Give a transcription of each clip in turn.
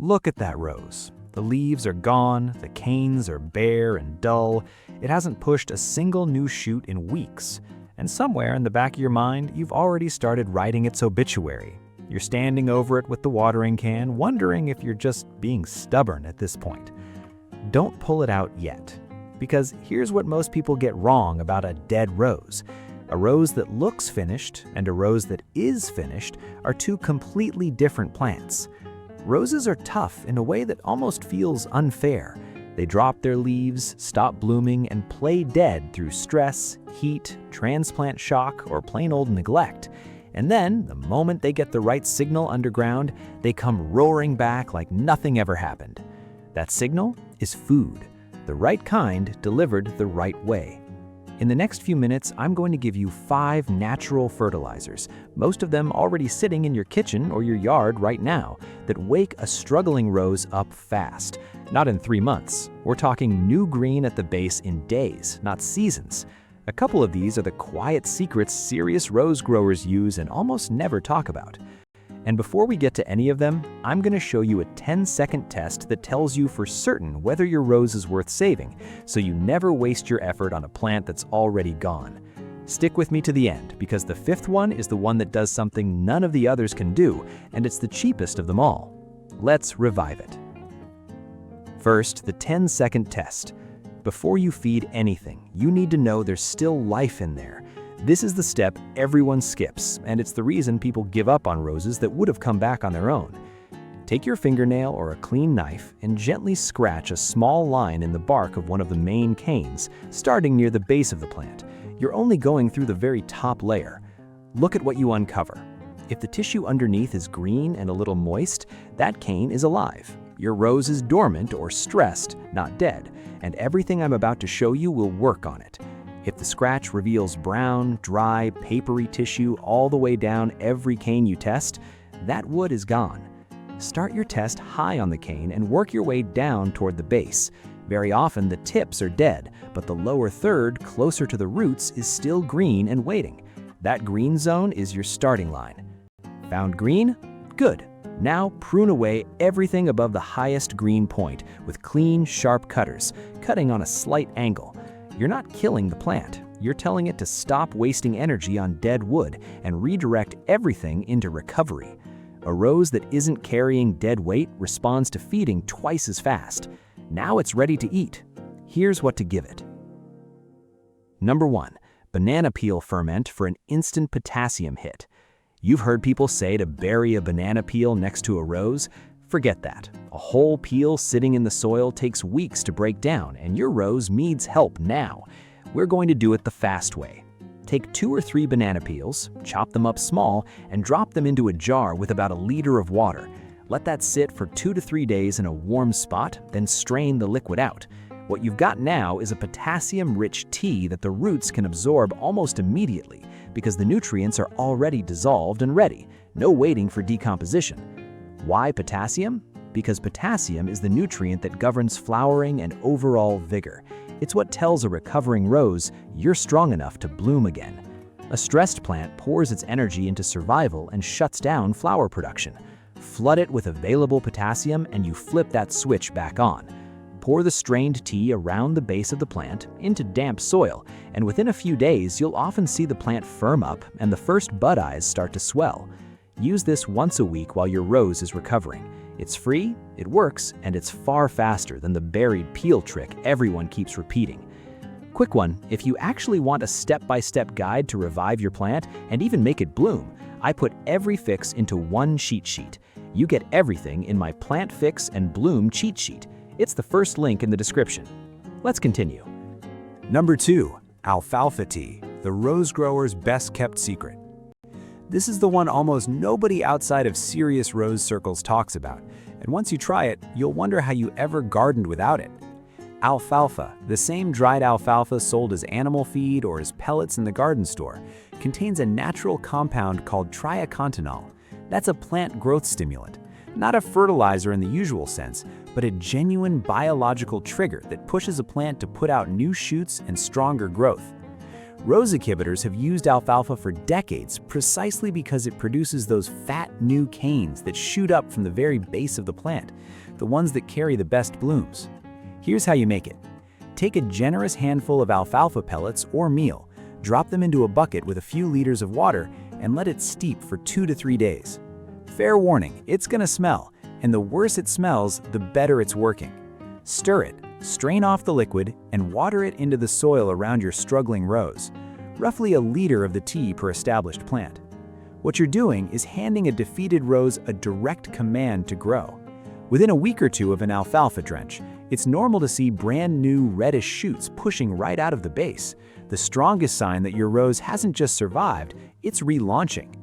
Look at that rose. The leaves are gone, the canes are bare and dull. It hasn't pushed a single new shoot in weeks. And somewhere in the back of your mind, you've already started writing its obituary. You're standing over it with the watering can, wondering if you're just being stubborn at this point. Don't pull it out yet, because here's what most people get wrong about a dead rose. A rose that looks finished and a rose that is finished are two completely different plants. Roses are tough in a way that almost feels unfair. They drop their leaves, stop blooming, and play dead through stress, heat, transplant shock, or plain old neglect. And then, the moment they get the right signal underground, they come roaring back like nothing ever happened. That signal is food, the right kind delivered the right way. In the next few minutes, I'm going to give you 5 natural fertilizers, most of them already sitting in your kitchen or your yard right now, that wake a struggling rose up fast. Not in 3 months. We're talking new green at the base in days, not seasons. A couple of these are the quiet secrets serious rose growers use and almost never talk about. And before we get to any of them, I'm going to show you a 10-second test that tells you for certain whether your rose is worth saving, so you never waste your effort on a plant that's already gone. Stick with me to the end, because the 5th one is the one that does something none of the others can do, and it's the cheapest of them all. Let's revive it. First, the 10-second test. Before you feed anything, you need to know there's still life in there. This is the step everyone skips, and it's the reason people give up on roses that would have come back on their own. Take your fingernail or a clean knife and gently scratch a small line in the bark of one of the main canes, starting near the base of the plant. You're only going through the very top layer. Look at what you uncover. If the tissue underneath is green and a little moist, that cane is alive. Your rose is dormant or stressed, not dead, and everything I'm about to show you will work on it. If the scratch reveals brown, dry, papery tissue all the way down every cane you test, that wood is gone. Start your test high on the cane and work your way down toward the base. Very often the tips are dead, but the lower third, closer to the roots, is still green and waiting. That green zone is your starting line. Found green? Good. Now prune away everything above the highest green point with clean, sharp cutters, cutting on a slight angle. You're not killing the plant. You're telling it to stop wasting energy on dead wood and redirect everything into recovery. A rose that isn't carrying dead weight responds to feeding twice as fast. Now it's ready to eat. Here's what to give it. Number 1, banana peel ferment for an instant potassium hit. You've heard people say to bury a banana peel next to a rose. Forget that. A whole peel sitting in the soil takes weeks to break down, and your rose needs help now. We're going to do it the fast way. Take 2 or 3 banana peels, chop them up small, and drop them into a jar with about 1 liter of water. Let that sit for 2 to 3 days in a warm spot, then strain the liquid out. What you've got now is a potassium-rich tea that the roots can absorb almost immediately, because the nutrients are already dissolved and ready, no waiting for decomposition. Why potassium? Because potassium is the nutrient that governs flowering and overall vigor. It's what tells a recovering rose you're strong enough to bloom again. A stressed plant pours its energy into survival and shuts down flower production. Flood it with available potassium and you flip that switch back on. Pour the strained tea around the base of the plant into damp soil, and within a few days you'll often see the plant firm up and the first bud eyes start to swell. Use this once a week while your rose is recovering. It's free, it works, and it's far faster than the buried peel trick everyone keeps repeating. Quick one, if you actually want a step-by-step guide to revive your plant and even make it bloom, I put every fix into one cheat sheet. You get everything in my Plant Fix and Bloom cheat sheet. It's the first link in the description. Let's continue. Number 2, alfalfa tea, the rose grower's best-kept secret. This is the one almost nobody outside of serious rose circles talks about, and once you try it, you'll wonder how you ever gardened without it. Alfalfa, the same dried alfalfa sold as animal feed or as pellets in the garden store, contains a natural compound called triacontanol. That's a plant growth stimulant, not a fertilizer in the usual sense, but a genuine biological trigger that pushes a plant to put out new shoots and stronger growth. Rose exhibitors have used alfalfa for decades precisely because it produces those fat new canes that shoot up from the very base of the plant, the ones that carry the best blooms. Here's how you make it. Take a generous handful of alfalfa pellets or meal, drop them into a bucket with a few liters of water, and let it steep for 2 to 3 days. Fair warning, it's gonna smell, and the worse it smells, the better it's working. Stir it, strain off the liquid, and water it into the soil around your struggling rose, roughly a liter of the tea per established plant. What you're doing is handing a defeated rose a direct command to grow. Within a week or two of an alfalfa drench, it's normal to see brand new reddish shoots pushing right out of the base, the strongest sign that your rose hasn't just survived, it's relaunching.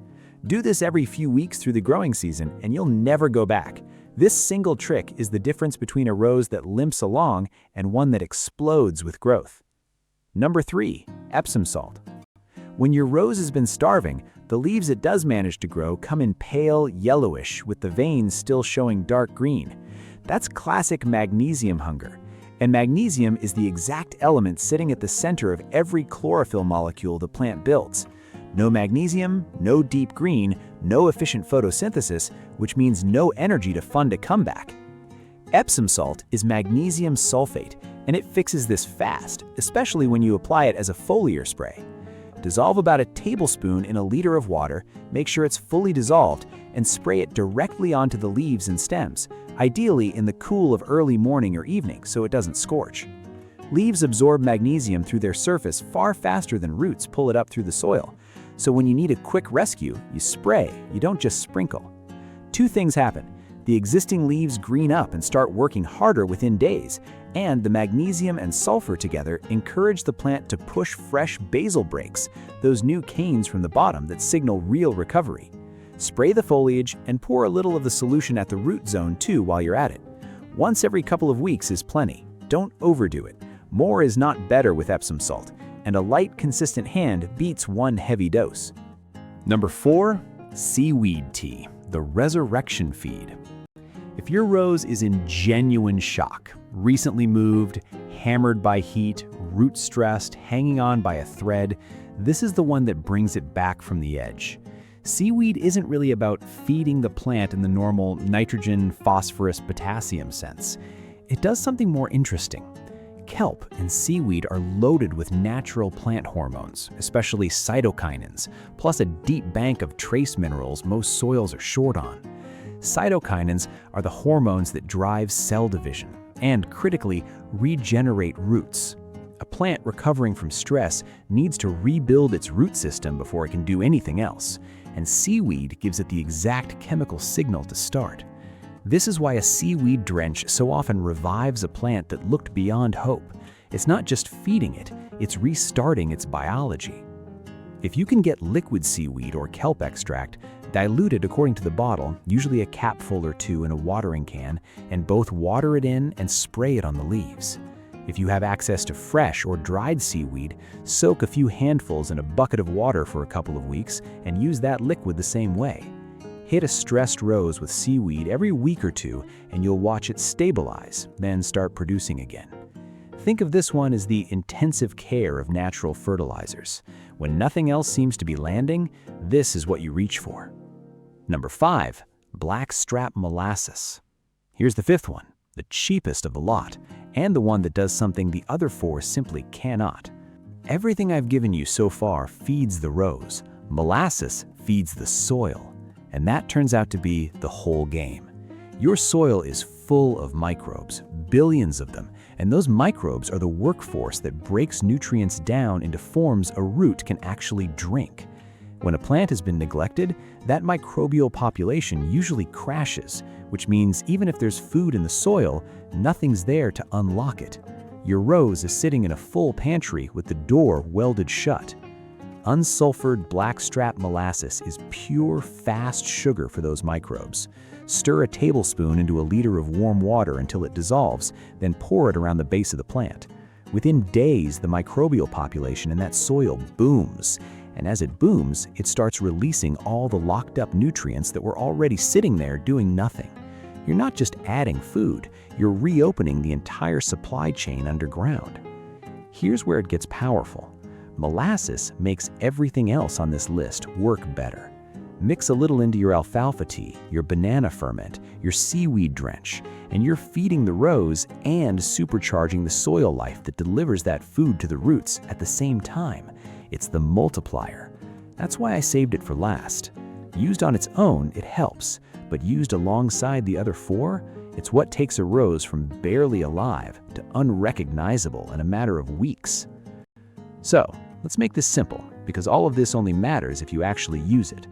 Do this every few weeks through the growing season and you'll never go back. This single trick is the difference between a rose that limps along and one that explodes with growth. Number 3, Epsom salt. When your rose has been starving, the leaves it does manage to grow come in pale yellowish with the veins still showing dark green. That's classic magnesium hunger. And magnesium is the exact element sitting at the center of every chlorophyll molecule the plant builds. No magnesium, no deep green, no efficient photosynthesis, which means no energy to fund a comeback. Epsom salt is magnesium sulfate, and it fixes this fast, especially when you apply it as a foliar spray. Dissolve about a tablespoon in a liter of water, make sure it's fully dissolved, and spray it directly onto the leaves and stems, ideally in the cool of early morning or evening so it doesn't scorch. Leaves absorb magnesium through their surface far faster than roots pull it up through the soil. So when you need a quick rescue, you spray, you don't just sprinkle. 2 things happen. The existing leaves green up and start working harder within days, and the magnesium and sulfur together encourage the plant to push fresh basal breaks, those new canes from the bottom that signal real recovery. Spray the foliage and pour a little of the solution at the root zone too while you're at it. Once every couple of weeks is plenty. Don't overdo it. More is not better with Epsom salt, and a light, consistent hand beats one heavy dose. Number 4, seaweed tea, the resurrection feed. If your rose is in genuine shock, recently moved, hammered by heat, root stressed, hanging on by a thread, this is the one that brings it back from the edge. Seaweed isn't really about feeding the plant in the normal nitrogen, phosphorus, potassium sense. It does something more interesting. Kelp and seaweed are loaded with natural plant hormones, especially cytokinins, plus a deep bank of trace minerals most soils are short on. Cytokinins are the hormones that drive cell division and, critically, regenerate roots. A plant recovering from stress needs to rebuild its root system before it can do anything else, and seaweed gives it the exact chemical signal to start. This is why a seaweed drench so often revives a plant that looked beyond hope. It's not just feeding it, it's restarting its biology. If you can get liquid seaweed or kelp extract, diluted according to the bottle, usually a capful or 2 in a watering can, and both water it in and spray it on the leaves. If you have access to fresh or dried seaweed, soak a few handfuls in a bucket of water for a couple of weeks and use that liquid the same way. Hit a stressed rose with seaweed every week or 2 and you'll watch it stabilize, then start producing again. Think of this one as the intensive care of natural fertilizers. When nothing else seems to be landing, this is what you reach for. Number 5, Blackstrap molasses. Here's the 5th one, the cheapest of the lot, and the one that does something the other 4 simply cannot. Everything I've given you so far feeds the rose. Molasses feeds the soil. And that turns out to be the whole game. Your soil is full of microbes, billions of them, and those microbes are the workforce that breaks nutrients down into forms a root can actually drink. When a plant has been neglected, that microbial population usually crashes, which means even if there's food in the soil, nothing's there to unlock it. Your rose is sitting in a full pantry with the door welded shut. Unsulfured blackstrap molasses is pure, fast sugar for those microbes. Stir a tablespoon into a liter of warm water until it dissolves, then pour it around the base of the plant. Within days, the microbial population in that soil booms, and as it booms, it starts releasing all the locked up nutrients that were already sitting there doing nothing. You're not just adding food, you're reopening the entire supply chain underground. Here's where it gets powerful. Molasses makes everything else on this list work better. Mix a little into your alfalfa tea, your banana ferment, your seaweed drench, and you're feeding the rose and supercharging the soil life that delivers that food to the roots at the same time. It's the multiplier. That's why I saved it for last. Used on its own, it helps, but used alongside the other four, it's what takes a rose from barely alive to unrecognizable in a matter of weeks. So, let's make this simple, because all of this only matters if you actually use it.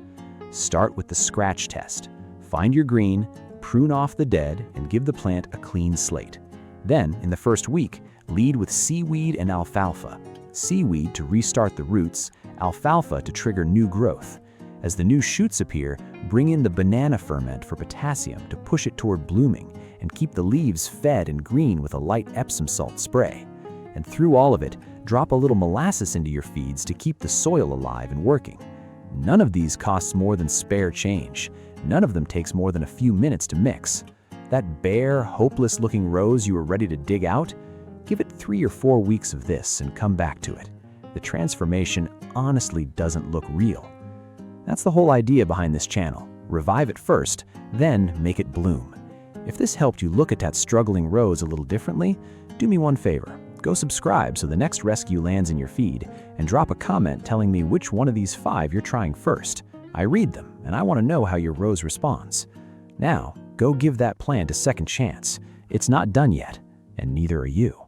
Start with the scratch test. Find your green, prune off the dead, and give the plant a clean slate. Then, in the first week, lead with seaweed and alfalfa. Seaweed to restart the roots, alfalfa to trigger new growth. As the new shoots appear, bring in the banana ferment for potassium to push it toward blooming and keep the leaves fed and green with a light Epsom salt spray. And through all of it, drop a little molasses into your feeds to keep the soil alive and working. None of these costs more than spare change. None of them takes more than a few minutes to mix. That bare, hopeless-looking rose you were ready to dig out? Give it 3 or 4 weeks of this and come back to it. The transformation honestly doesn't look real. That's the whole idea behind this channel. Revive it first, then make it bloom. If this helped you look at that struggling rose a little differently, do me one favor. Go subscribe so the next rescue lands in your feed, and drop a comment telling me which one of these 5 you're trying first. I read them, and I want to know how your rose responds. Now, go give that plant a second chance. It's not done yet, and neither are you.